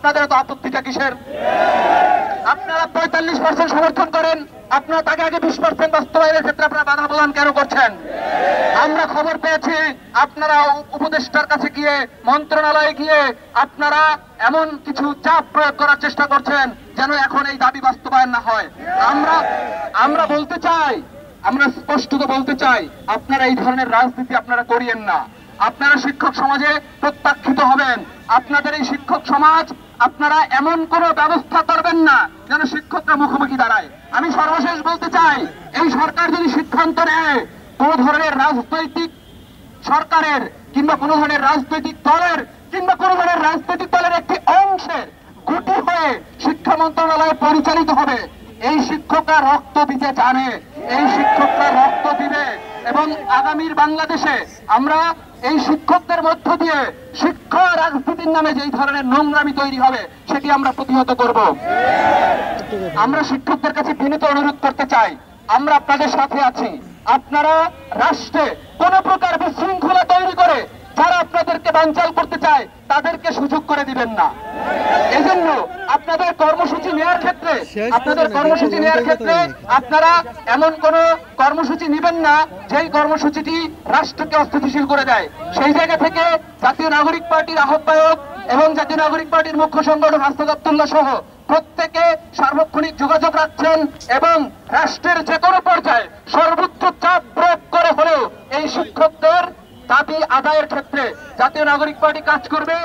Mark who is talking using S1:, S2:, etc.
S1: আপনাদের তো আপত্তিটা কিসের? আপনারা 45% সমর্থন করেন, আপনারা তাকে আগে 20% বাস্তবায়নের ক্ষেত্রে আপনারা বাধা প্রদান কেন করছেন? আমরা খবর পেয়েছি আপনারা উপদেষ্টার কাছে গিয়ে, মন্ত্রণালয়ে গিয়ে আপনারা এমন কিছু চাপ প্রয়োগ করার চেষ্টা করছেন যেন এখন এই দাবি বাস্তবায়ন না হয়। আমরা বলতে চাই, আমরা স্পষ্টত বলতে চাই, আপনারা এই ধরনের রাজনীতি আপনারা করিয়েন না। আপনারা শিক্ষক সমাজে প্রত্যাখ্যিত হবেন। আপনাদের এই শিক্ষক সমাজ আপনারা এমন কোন ব্যবস্থা করবেন না যেন শিক্ষকরা মুখোমুখি দাঁড়ায়। আমি সর্বশেষ বলতে চাই, এই সরকার যদি সিদ্ধান্ত নেয় কোন ধরনের রাজনৈতিক সরকারের কিংবা কোন ধরনের রাজনৈতিক দলের কিংবা কোন ধরনের রাজনৈতিক দলের একটি অংশের গুটি হয়ে শিক্ষা মন্ত্রণালয় পরিচালিত হবে, এই শিক্ষকরা রক্ত দিতে জানে, এই শিক্ষকরা রক্ত দিবে এবং আগামীর বাংলাদেশে আমরা এই শিক্ষকদের মধ্য দিয়ে শিক্ষা রাজনীতির নামে যেই ধরনের নোংরামি তৈরি হবে সেটি আমরা প্রতিহত করব। আমরা শিক্ষকদের কাছে বিনীত অনুরোধ করতে চাই, আমরা আপনাদের সাথে আছি। আপনারা রাষ্ট্রে কোন প্রকার বিশৃঙ্খলা তৈরি করে যারা আপনাদেরকে বানচাল করতে চায় তাদেরকে সুযোগ করে দিবেন না। এজন্য আপনাদের কর্মসূচি নেওয়ার ক্ষেত্রে আপনারা এমন কোন কর্মসূচি নেবেন না যেই কর্মসূচিটি রাষ্ট্রকে অস্থিতিশীল করে দেয়। সেই জায়গা থেকে জাতীয় নাগরিক পার্টির আহ্বায়ক এবং জাতীয় নাগরিক পার্টির মুখ্য সংগঠক হাসনাত আব্দুল্লাহ সহ প্রত্যেকে সার্বক্ষণিক যোগাযোগ রাখছেন এবং রাষ্ট্রের যে কোনো পর্যায়ে সর্বোচ্চ চাপ প্রয়োগ করে হলেও এই শিক্ষকদের দাবি আদায়ের ক্ষেত্রে জাতীয় নাগরিক পার্টি কাজ করবে।